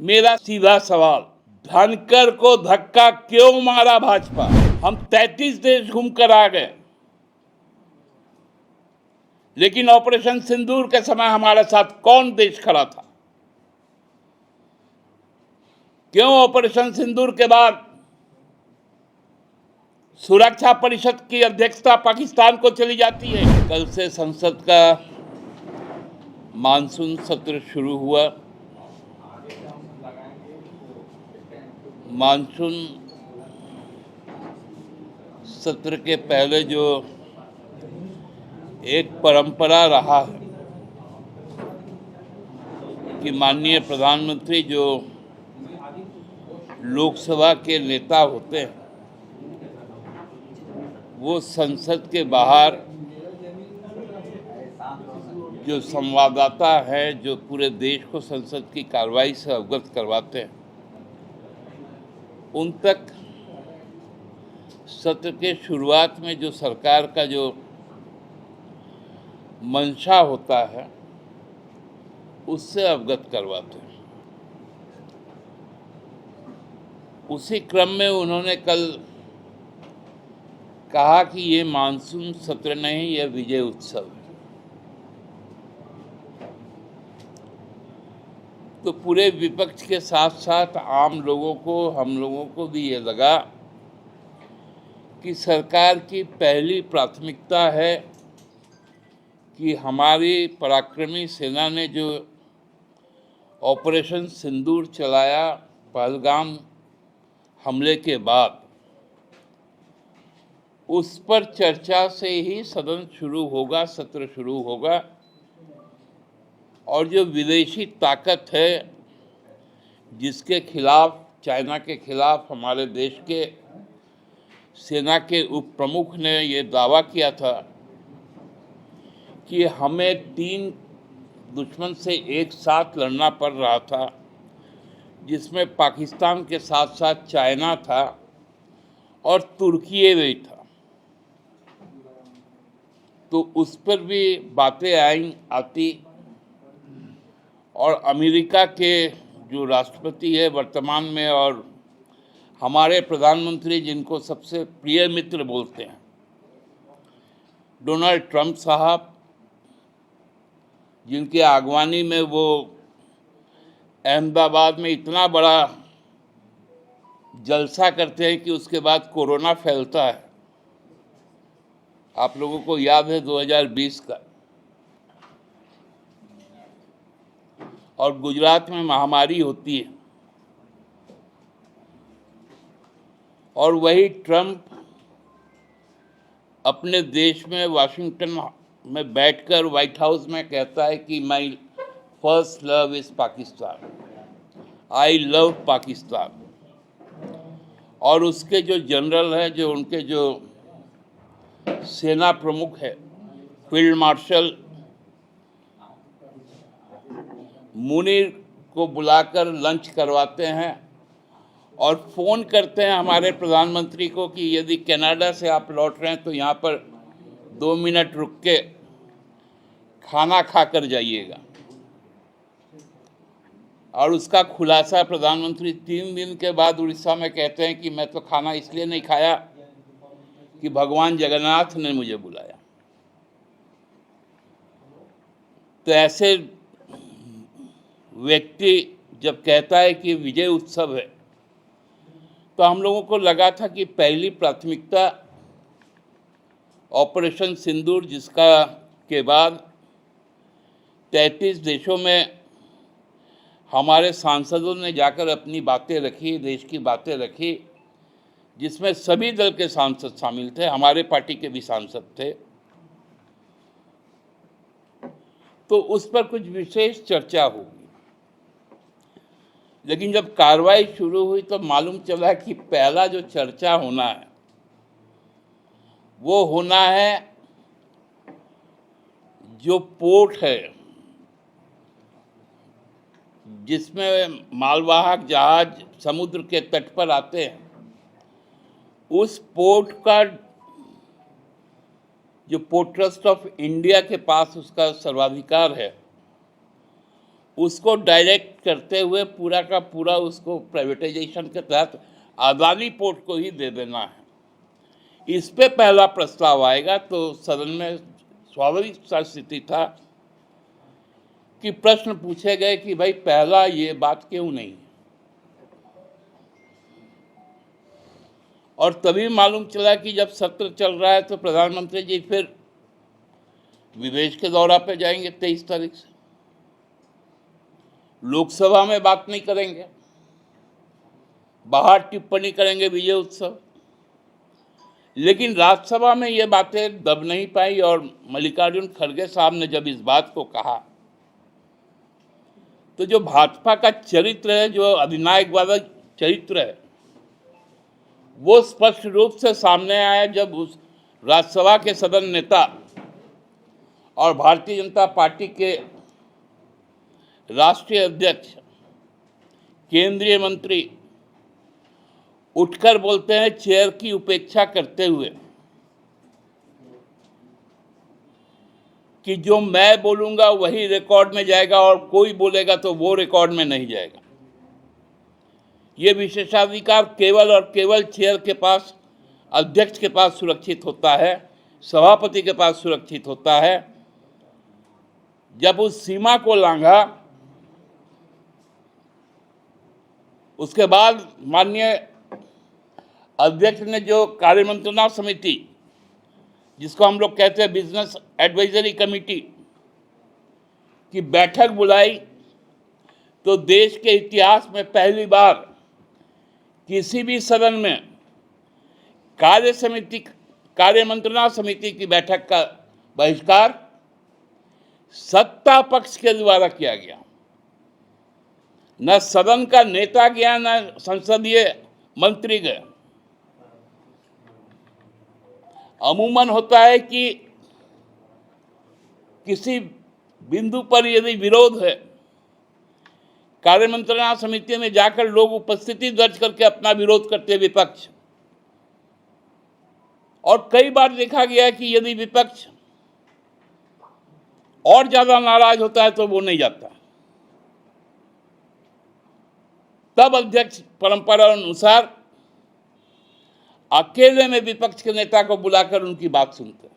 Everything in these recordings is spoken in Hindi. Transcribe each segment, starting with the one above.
मेरा सीधा सवाल, धनकर को धक्का क्यों मारा भाजपा? हम 33 देश घूमकर आ गए, लेकिन ऑपरेशन सिंदूर के समय हमारे साथ कौन देश खड़ा था? क्यों ऑपरेशन सिंदूर के बाद सुरक्षा परिषद की अध्यक्षता पाकिस्तान को चली जाती है? कल से संसद का मानसून सत्र शुरू हुआ। मानसून सत्र के पहले जो एक परंपरा रहा है कि माननीय प्रधानमंत्री जो लोकसभा के नेता होते हैं वो संसद के बाहर जो संवाददाता है, जो पूरे देश को संसद की कार्रवाई से अवगत करवाते हैं, उन तक सत्र के शुरुआत में जो सरकार का जो मंशा होता है उससे अवगत करवाते हैं। उसी क्रम में उन्होंने कल कहा कि ये मानसून सत्र नहीं, यह विजय उत्सव है। तो पूरे विपक्ष के साथ साथ आम लोगों को, हम लोगों को भी ये लगा कि सरकार की पहली प्राथमिकता है कि हमारी पराक्रमी सेना ने जो ऑपरेशन सिंदूर चलाया पहलगाम हमले के बाद, उस पर चर्चा से ही सदन शुरू होगा, सत्र शुरू होगा। और जो विदेशी ताकत है जिसके खिलाफ, चाइना के खिलाफ हमारे देश के सेना के उप प्रमुख ने ये दावा किया था कि हमें 3 दुश्मन से एक साथ लड़ना पड़ रहा था, जिसमें पाकिस्तान के साथ साथ चाइना था और तुर्की भी था। तो उस पर भी बातें आती और अमेरिका के जो राष्ट्रपति है वर्तमान में और हमारे प्रधानमंत्री जिनको सबसे प्रिय मित्र बोलते हैं, डोनाल्ड ट्रंप साहब, जिनकी आगवानी में वो अहमदाबाद में इतना बड़ा जलसा करते हैं कि उसके बाद कोरोना फैलता है। आप लोगों को याद है 2020 का, और गुजरात में महामारी होती है और वही ट्रंप अपने देश में वाशिंगटन में बैठकर व्हाइट हाउस में कहता है कि my first love is Pakistan, I love Pakistan. और उसके जो जनरल है, जो उनके जो सेना प्रमुख है, फील्ड मार्शल मुनीर को बुलाकर लंच करवाते हैं और फ़ोन करते हैं हमारे प्रधानमंत्री को कि यदि कनाडा से आप लौट रहे हैं तो यहाँ पर 2 मिनट रुक के खाना खा कर जाइएगा। और उसका खुलासा प्रधानमंत्री 3 दिन के बाद उड़ीसा में कहते हैं कि मैं तो खाना इसलिए नहीं खाया कि भगवान जगन्नाथ ने मुझे बुलाया। तो ऐसे व्यक्ति जब कहता है कि विजय उत्सव है, तो हम लोगों को लगा था कि पहली प्राथमिकता ऑपरेशन सिंदूर, जिसका के बाद 33 देशों में हमारे सांसदों ने जाकर अपनी बातें रखी, देश की बातें रखी, जिसमें सभी दल के सांसद शामिल थे, हमारे पार्टी के भी सांसद थे। तो उस पर कुछ विशेष चर्चा होगी। लेकिन जब कार्रवाई शुरू हुई तो मालूम चला कि पहला जो चर्चा होना है वो होना है जो पोर्ट है जिसमें मालवाहक जहाज समुद्र के तट पर आते हैं, उस पोर्ट का जो पोर्ट ट्रस्ट ऑफ इंडिया के पास उसका सर्वाधिकार है, उसको डायरेक्ट करते हुए पूरा का पूरा उसको प्राइवेटाइजेशन के तहत अदानी पोर्ट को ही दे देना है। इस पे पहला प्रस्ताव आएगा तो सदन में स्वाभाविक सा स्थिति था कि प्रश्न पूछे गए कि भाई पहला ये बात क्यों नहीं, और तभी मालूम चला कि जब सत्र चल रहा है तो प्रधानमंत्री जी फिर विदेश के दौरा पे जाएंगे 23 तारीख से, लोकसभा में बात नहीं करेंगे, बाहर टिप्पणी करेंगे विजय उत्सव। लेकिन राज्यसभा में ये बातें दब नहीं पाई और मल्लिकार्जुन खड़गे साहब ने जब इस बात को कहा तो जो भाजपा का चरित्र है, जो अधिनायक वाला चरित्र है, वो स्पष्ट रूप से सामने आया जब उस राज्यसभा के सदन नेता और भारतीय जनता पार्टी के राष्ट्रीय अध्यक्ष केंद्रीय मंत्री उठकर बोलते हैं चेयर की उपेक्षा करते हुए कि जो मैं बोलूंगा वही रिकॉर्ड में जाएगा और कोई बोलेगा तो वो रिकॉर्ड में नहीं जाएगा। ये विशेषाधिकार केवल और केवल चेयर के पास, अध्यक्ष के पास सुरक्षित होता है, सभापति के पास सुरक्षित होता है। जब उस सीमा को लांघा उसके बाद माननीय अध्यक्ष ने जो कार्यमंत्रणा समिति, जिसको हम लोग कहते हैं बिजनेस एडवाइजरी कमेटी की बैठक बुलाई तो देश के इतिहास में पहली बार किसी भी सदन में कार्यमंत्रणा समिति की बैठक का बहिष्कार सत्ता पक्ष के द्वारा किया गया। न सदन का नेता गया, न संसदीय मंत्री गए। अमूमन होता है कि किसी बिंदु पर यदि विरोध है, कार्यमंत्रणा समिति में जाकर लोग उपस्थिति दर्ज करके अपना विरोध करते विपक्ष, और कई बार देखा गया कि यदि विपक्ष और ज्यादा नाराज होता है तो वो नहीं जाता। तब अध्यक्ष परंपरा अनुसार अकेले में विपक्ष के नेता को बुलाकर उनकी बात सुनते।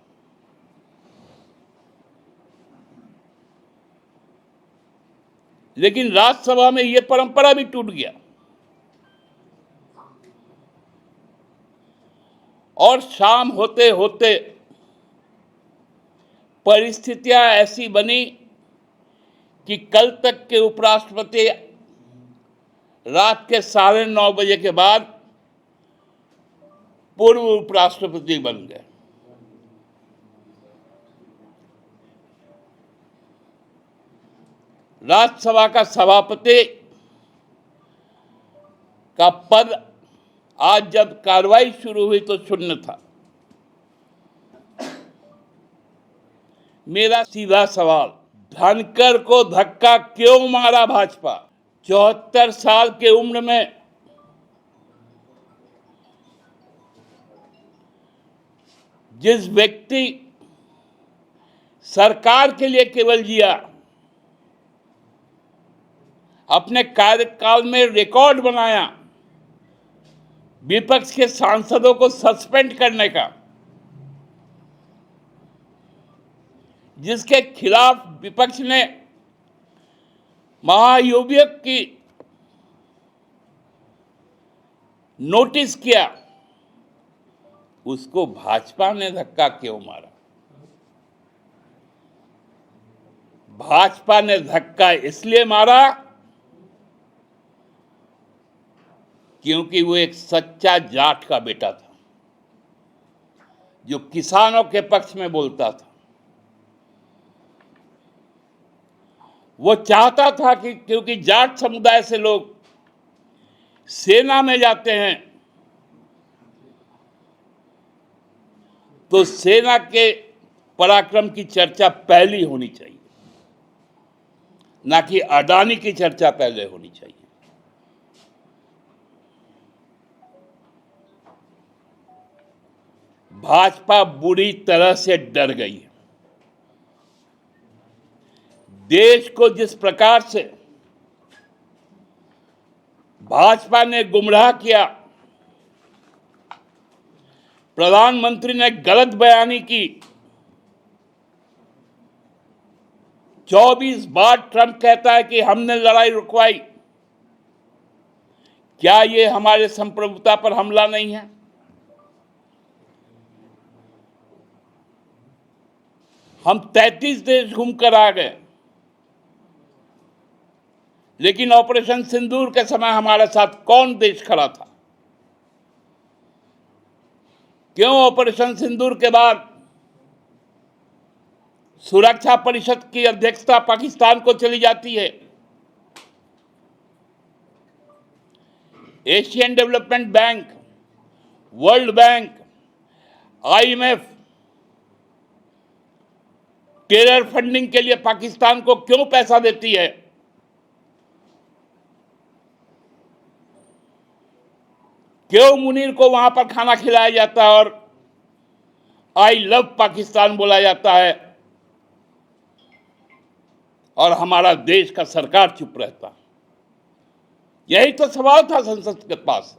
लेकिन राज्यसभा में यह परंपरा भी टूट गया और शाम होते होते परिस्थितियां ऐसी बनी कि कल तक के उपराष्ट्रपति रात के 9:30 बजे के बाद पूर्व उपराष्ट्रपति बन गए। राज्यसभा का सभापति का पद आज जब कार्रवाई शुरू हुई तो शून्य था। मेरा सीधा सवाल, धनकर को धक्का क्यों मारा भाजपा? 74 साल के उम्र में जिस व्यक्ति सरकार के लिए केवल जिया, अपने कार्यकाल में रिकॉर्ड बनाया विपक्ष के सांसदों को सस्पेंड करने का, जिसके खिलाफ विपक्ष ने महाभियोग की नोटिस किया, उसको भाजपा ने धक्का क्यों मारा? भाजपा ने धक्का इसलिए मारा क्योंकि वो एक सच्चा जाट का बेटा था जो किसानों के पक्ष में बोलता था। वो चाहता था कि क्योंकि जाट समुदाय से लोग सेना में जाते हैं तो सेना के पराक्रम की चर्चा पहली होनी चाहिए, ना कि अडानी की चर्चा पहले होनी चाहिए। भाजपा बुरी तरह से डर गई है। देश को जिस प्रकार से भाजपा ने गुमराह किया, प्रधानमंत्री ने गलत बयानी की, 24 बार ट्रंप कहता है कि हमने लड़ाई रुकवाई। क्या ये हमारे संप्रभुता पर हमला नहीं है? हम 33 देश घूमकर आ गए, लेकिन ऑपरेशन सिंदूर के समय हमारे साथ कौन देश खड़ा था? क्यों ऑपरेशन सिंदूर के बाद सुरक्षा परिषद की अध्यक्षता पाकिस्तान को चली जाती है? Asian development bank, world bank, IMF terror funding के लिए पाकिस्तान को क्यों पैसा देती है? क्यों मुनीर को वहां पर खाना खिलाया जाता है और आई लव पाकिस्तान बोला जाता है और हमारा देश का सरकार चुप रहता? यही तो सवाल था संसद के पास।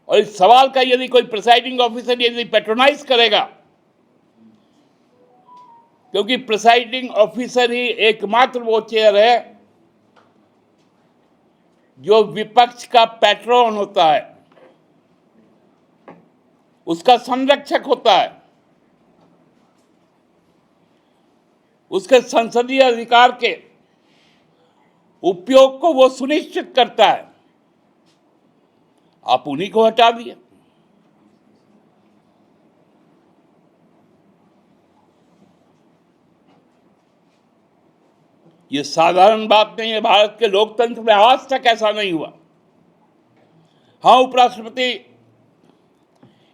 और इस सवाल का यदि कोई प्रिसाइडिंग ऑफिसर यदि पैट्रोनाइज करेगा, क्योंकि प्रिसाइडिंग ऑफिसर ही एकमात्र वो चेयर है जो विपक्ष का पैट्रॉन होता है, उसका संरक्षक होता है, उसके संसदीय अधिकार के उपयोग को वो सुनिश्चित करता है। आप उन्हीं को हटा दिए। ये साधारण बात नहीं है। भारत के लोकतंत्र में आज तक ऐसा नहीं हुआ। हाँ, उपराष्ट्रपति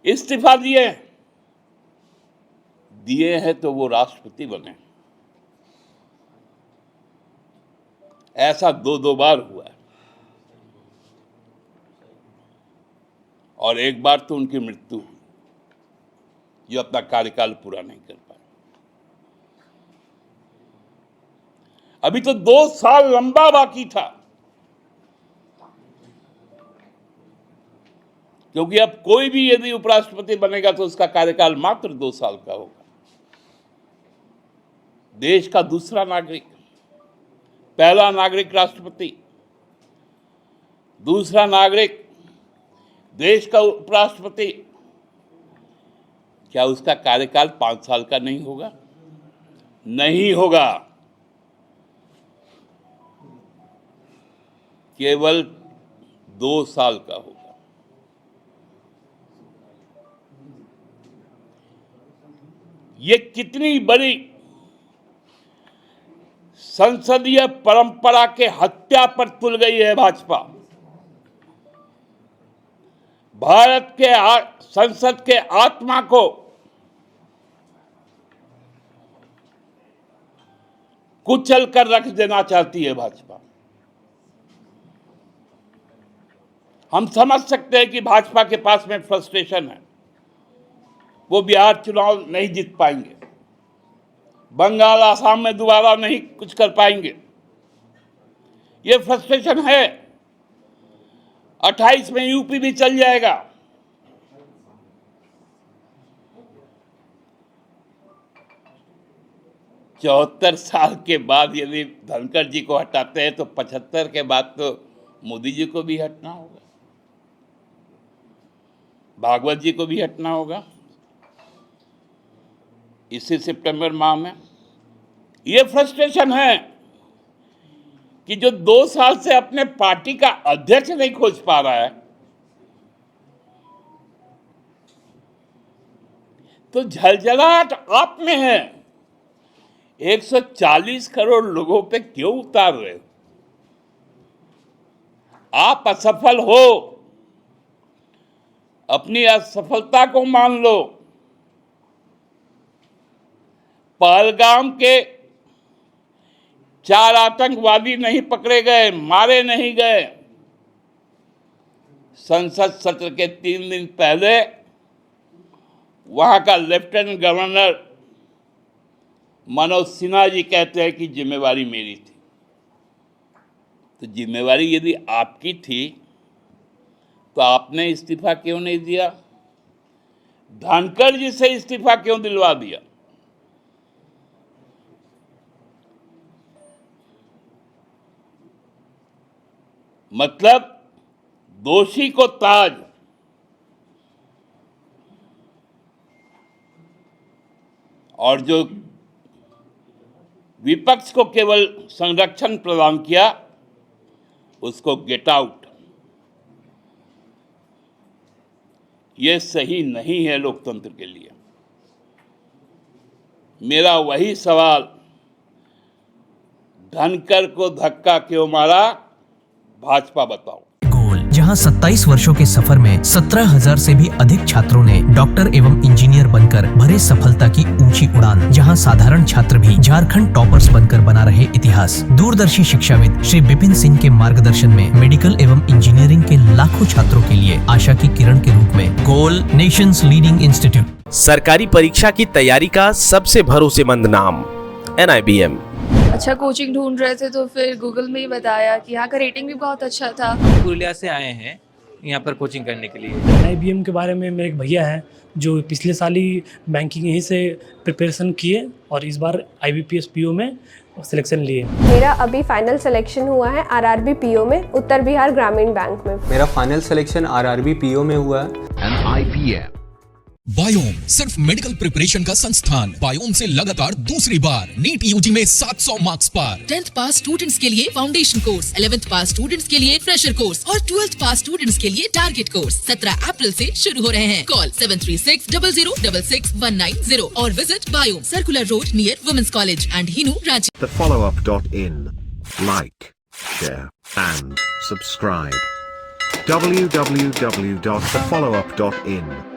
इस्तीफा दिए हैं तो वो राष्ट्रपति बने। ऐसा दो बार हुआ है और एक बार तो उनकी मृत्यु हुई, जो अपना कार्यकाल पूरा नहीं कर पाए। अभी तो 2 साल लंबा बाकी था, क्योंकि अब कोई भी यदि उपराष्ट्रपति बनेगा तो उसका कार्यकाल मात्र 2 साल का होगा। देश का दूसरा नागरिक, पहला नागरिक राष्ट्रपति, दूसरा नागरिक देश का उपराष्ट्रपति, क्या उसका कार्यकाल 5 साल का नहीं होगा? नहीं होगा, केवल 2 साल का होगा। ये कितनी बड़ी संसदीय परंपरा के हत्या पर तुल गई है भाजपा। भारत के संसद के आत्मा को कुचल कर रख देना चाहती है भाजपा। हम समझ सकते हैं कि भाजपा के पास में फ्रस्ट्रेशन है, वो बिहार चुनाव नहीं जीत पाएंगे, बंगाल आसाम में दोबारा नहीं कुछ कर पाएंगे, ये फ्रस्ट्रेशन है। 28 में यूपी भी चल जाएगा। चौहत्तर साल के बाद यदि धनखड़ जी को हटाते हैं तो 75 के बाद तो मोदी जी को भी हटना होगा, भागवत जी को भी हटना होगा इसी सितंबर माह में। ये फ्रस्ट्रेशन है कि जो 2 साल से अपने पार्टी का अध्यक्ष नहीं खोज पा रहा है, तो झलझलाहट आप में है। 140 करोड़ लोगों पे क्यों उतार रहे हो? आप असफल हो, अपनी असफलता को मान लो। पहलगाम के 4 आतंकवादी नहीं पकड़े गए, मारे नहीं गए। संसद सत्र के 3 दिन पहले वहां का लेफ्टिनेंट गवर्नर मनोज सिन्हा जी कहते हैं कि जिम्मेवारी मेरी थी। तो जिम्मेवारी यदि आपकी थी तो आपने इस्तीफा क्यों नहीं दिया? धनखड़ जी से इस्तीफा क्यों दिलवा दिया? मतलब दोषी को ताज और जो विपक्ष को केवल संरक्षण प्रदान किया उसको गेट आउट। ये सही नहीं है लोकतंत्र के लिए। मेरा वही सवाल, धनखड़ को धक्का क्यों मारा? भाजपा बताओ। जहां 27 वर्षों के सफर में 17,000 से भी अधिक छात्रों ने डॉक्टर एवं इंजीनियर बनकर भरे सफलता की ऊंची उड़ान, जहां साधारण छात्र भी झारखंड टॉपर्स बनकर बना रहे इतिहास। दूरदर्शी शिक्षाविद श्री विपिन सिंह के मार्गदर्शन में मेडिकल एवं इंजीनियरिंग के लाखों छात्रों के लिए आशा की किरण के रूप में गोल, नेशंस लीडिंग इंस्टीट्यूट। सरकारी परीक्षा की तैयारी का सबसे भरोसेमंद नाम NIBM। अच्छा कोचिंग ढूंढ रहे थे तो फिर गूगल में ही बताया कि यहाँ का रेटिंग भी बहुत अच्छा था। पुरुलिया से आए हैं यहाँ पर कोचिंग करने के लिए। NIBM के बारे में मेरे एक भैया हैं जो पिछले साल ही बैंकिंग यहीं से प्रिपरेशन किए और इस बार IBPS PO में सिलेक्शन लिए। मेरा अभी फाइनल सिलेक्शन हुआ है RRB PO में, उत्तर बिहार ग्रामीण बैंक में। मेरा फाइनल सिलेक्शन RRB PO में हुआ है। बायोम सिर्फ मेडिकल प्रिपरेशन का संस्थान। बायोम से लगातार दूसरी बार नीट UG में 700 मार्क्स पार। 10th पास स्टूडेंट्स के लिए फाउंडेशन कोर्स, 11th पास स्टूडेंट्स के लिए फ्रेशर कोर्स और 12th पास स्टूडेंट्स के लिए टारगेट कोर्स 17 अप्रैल से शुरू हो रहे हैं। कॉल 7360066190 और विजिट बायोम, circular road near women's college and Hinoo, Ranchi. thefollowup.in. Like, share and subscribe. www.thefollowup.in